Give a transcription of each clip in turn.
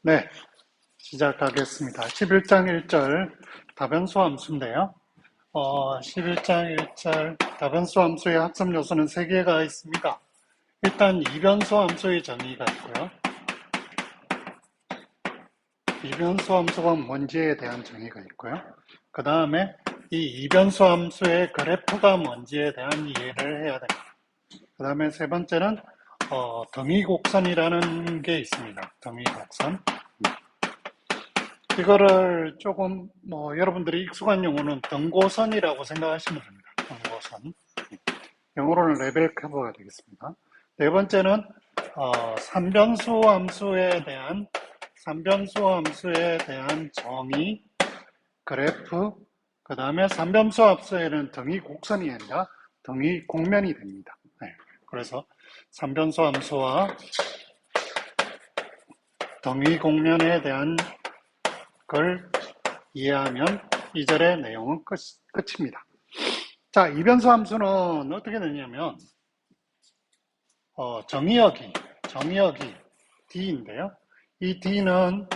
네, 시작하겠습니다. 11장 1절 다변수 함수인데요. 11장 1절 다변수 함수의 학습 요소는 3개가 있습니다. 일단 이변수 함수의 정의가 있고요. 이변수 함수가 뭔지에 대한 정의가 있고요. 그 다음에 이 이변수 함수의 그래프가 뭔지에 대한 이해를 해야 됩니다. 그 다음에 세 번째는 등위곡선이라는 게 있습니다. 등위곡선. 이거를 조금 여러분들이 익숙한 용어는 등고선이라고 생각하시면 됩니다. 등고선. 영어로는 레벨 커버가 되겠습니다. 네 번째는 삼변수 함수에 대한 정의, 그래프, 그 다음에 삼변수 함수에는 등위 곡선이 아니라 등위 곡면이 됩니다. 네. 그래서 삼변수 함수와 등위 곡면에 대한 걸 이해하면 2절의 내용은 끝입니다. 자, 이변수 함수는 어떻게 되냐면 정의역이 D인데요. 이 D는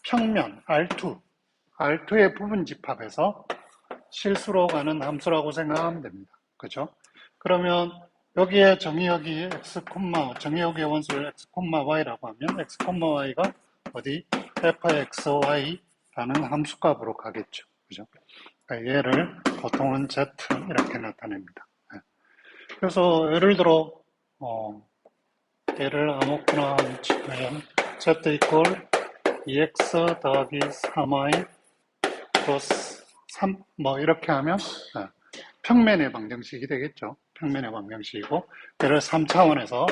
평면 R2의 부분 집합에서 실수로 가는 함수라고 생각하면 됩니다. 그죠? 그러면 여기에 정의역이 정의역의 원수를 x, y라고 하면 x, y가 어디 fxy라는 함수값으로 가겠죠. 그죠? 그러니까 얘를 보통은 z 이렇게 나타냅니다. 그래서 예를 들어 얘를 아무거나 치면 z 이퀄 2x 더하기 3y 플러스 3 이렇게 하면 평면의 방정식이 되겠죠. 평면의 방정식이고 얘를 3차원에서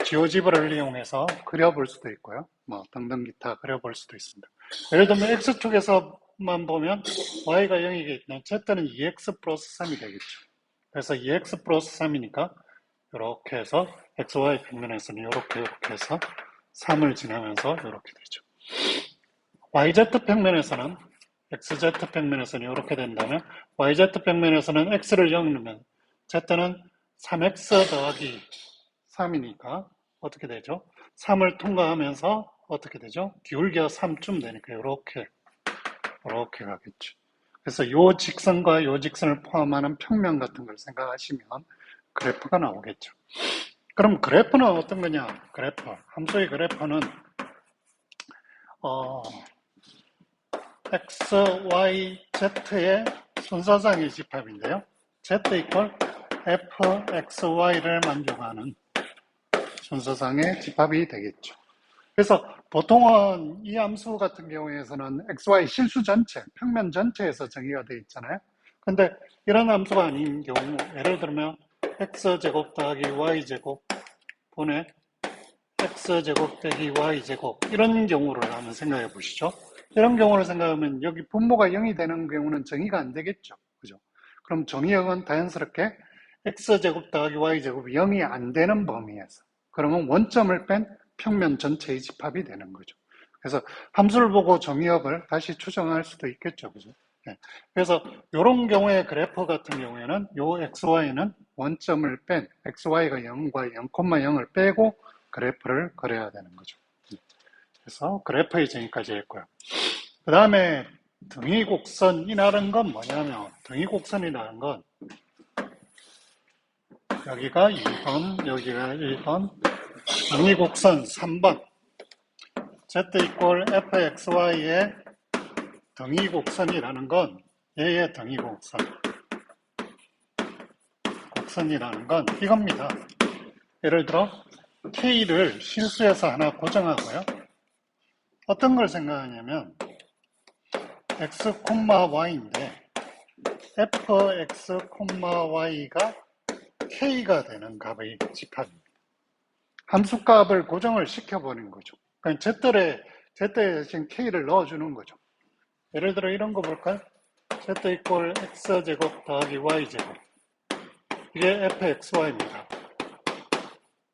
지오지브를 이용해서 그려볼 수도 있고요. 등등 기타 그려볼 수도 있습니다. 예를 들면 x축에서만 보면 y가 0이겠지만 z는 2x 플러스 3이 되겠죠. 그래서 2x 플러스 3이니까 이렇게 해서 xy 평면에서는 이렇게 해서 3을 지나면서 이렇게 되죠. yz 평면에서는 xz 평면에서는 이렇게 된다면 yz 평면에서는 x를 0 넣으면 z는 3x 더하기 3이니까 어떻게 되죠? 3을 통과하면서 어떻게 되죠? 기울기가 3쯤 되니까 이렇게 가겠죠. 그래서 요 직선과 요 직선을 포함하는 평면 같은 걸 생각하시면 그래프가 나오겠죠. 그럼 그래프는 어떤 거냐? 함수의 그래프는 x, y, z의 순서상의 집합인데요. z 이퀄 f, x, y를 만족하는 순서상의 집합이 되겠죠. 그래서 보통은 이 함수 같은 경우에서는 xy 실수 전체, 평면 전체에서 정의가 되어 있잖아요. 근데 이런 함수가 아닌 경우, 예를 들면 x제곱 더하기 y제곱 분의 x제곱 빼기 y제곱 이런 경우를 한번 생각해 보시죠. 이런 경우를 생각하면 여기 분모가 0이 되는 경우는 정의가 안 되겠죠. 그죠? 그럼 정의역은 자연스럽게 x제곱 더하기 y제곱이 0이 안 되는 범위에서 그러면 원점을 뺀 평면 전체의 집합이 되는 거죠. 그래서 함수를 보고 정의역을 다시 추정할 수도 있겠죠. 그죠? 네. 그래서 이런 경우의 그래프 같은 경우에는 요 xy는 원점을 뺀 xy가 0과 0,0을 빼고 그래프를 그려야 되는 거죠. 그래서 그래프의 정의까지 했고요. 그 다음에 등위곡선이라는 건 뭐냐면 등위곡선이라는 건 여기가 2번, 여기가 1번, 등위곡선 3번 z 이퀄 fxy의 등위곡선이라는 건 얘의 곡선이라는 건 이겁니다. 예를 들어 K를 실수해서 하나 고정하고요. 어떤 걸 생각하냐면 x, y인데 fx, y가 k가 되는 값의 집합입니다. 함수값을 고정을 시켜버리는 거죠. 그러니까 z에 대신 k를 넣어주는 거죠. 예를 들어 이런 거 볼까요? z 이퀄 x제곱 더하기 y제곱 이게 fxy입니다.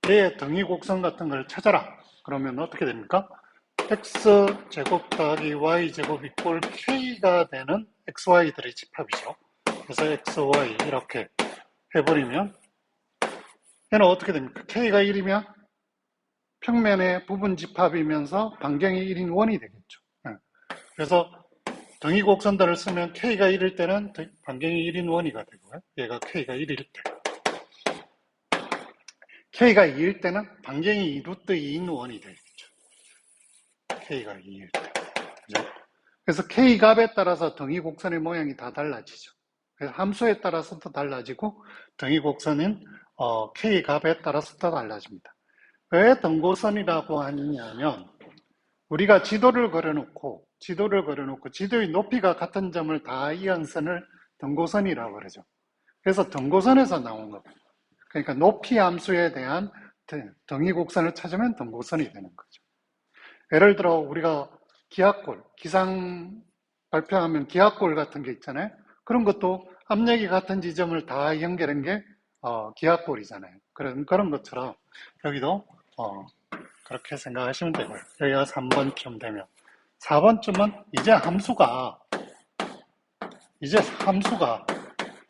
얘의 등위곡선 같은 걸 찾아라. 그러면 어떻게 됩니까? x제곱 더하기 y제곱 이꼴 k가 되는 xy들의 집합이죠. 그래서 xy 이렇게 해버리면 얘는 어떻게 됩니까? k가 1이면 평면의 부분 집합이면서 반경이 1인 원이 되겠죠. 그래서 등위 곡선들을 쓰면 K가 1일 때는 반경이 1인 원이가 되고요. 얘가 K가 1일 때. K가 2일 때는 반경이 루트 2인 원이 되겠죠. K가 2일 때. 그죠? 그래서 K 값에 따라서 등위 곡선의 모양이 다 달라지죠. 그래서 함수에 따라서도 달라지고 등위 곡선은 K 값에 따라서도 달라집니다. 왜 등고선이라고 하느냐면 우리가 지도를 그려놓고 지도의 높이가 같은 점을 다 이은 선을 등고선이라고 그러죠. 그래서 등고선에서 나온 겁니다. 그러니까 높이 함수에 대한 등위 곡선을 찾으면 등고선이 되는 거죠. 예를 들어 우리가 기하골, 기상 발표하면 기하골 같은 게 있잖아요. 그런 것도 압력이 같은 지점을 다 연결한 게 기하골이잖아요. 그런 것처럼 여기도 그렇게 생각하시면 되고요. 여기가 3번쯤 되면 4번쯤은 이제 함수가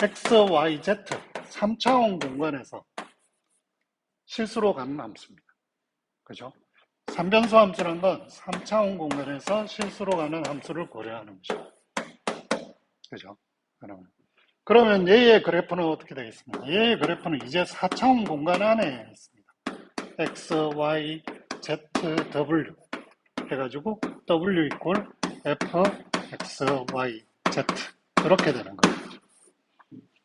x, y, z 3차원 공간에서 실수로 가는 함수입니다. 그죠? 3변수 함수라는 건 3차원 공간에서 실수로 가는 함수를 고려하는 것이죠. 그죠? 그러면 얘의 그래프는 어떻게 되겠습니까? 얘의 그래프는 이제 4차원 공간 안에 있습니다. x, y, z, w 해가지고 w 이꼴 f, x, y, z 이렇게 되는 거예요.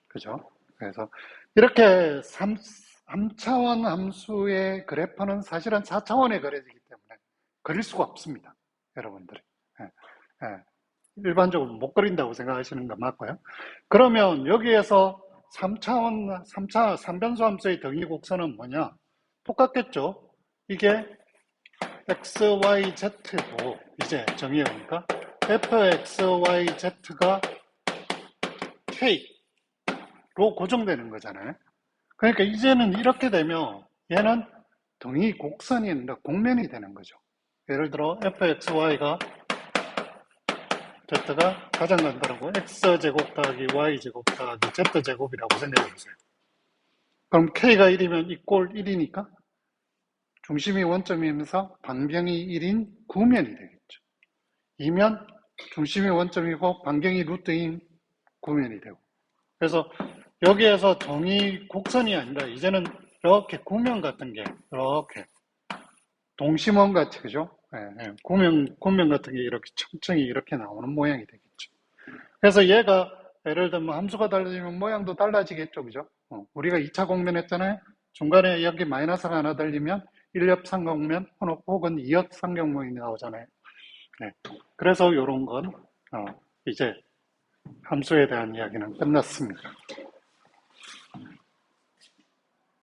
그죠? 그래서 이렇게 3차원 함수의 그래프는 사실은 4차원에 그려지기 때문에 그릴 수가 없습니다. 여러분들이. 일반적으로 못 그린다고 생각하시는 건 맞고요. 그러면 여기에서 3변수 함수의 등위 곡선은 뭐냐? 똑같겠죠? 이게 x, y, z고 이제 정의해보니까 f, x, y, z가 k로 고정되는 거잖아요. 그러니까 이제는 이렇게 되면 얘는 등위 곡선이 아니라 곡면이 되는 거죠. 예를 들어 fxy가 z가 가장 간단하고 x제곱 더하기 y제곱 더하기 z제곱이라고 생각해 보세요. 그럼 k가 1이면 이 꼴 1이니까 중심이 원점이면서 반경이 1인 구면이 되겠죠. 2면 중심이 원점이고 반경이 루트인 구면이 되고. 그래서 여기에서 등위 곡선이 아니라 이제는 이렇게 구면 같은 게 이렇게 동심원 같이 그죠? 구면 같은 게 이렇게 층층이 이렇게 나오는 모양이 되겠죠. 그래서 얘가 예를 들면 함수가 달라지면 모양도 달라지겠죠, 그죠? 우리가 2차 공면 했잖아요. 중간에 여기 마이너스가 하나 달리면 1옆 삼각면 혹은 2옆 삼각면이 나오잖아요. 네. 그래서 이런 건 이제 함수에 대한 이야기는 끝났습니다.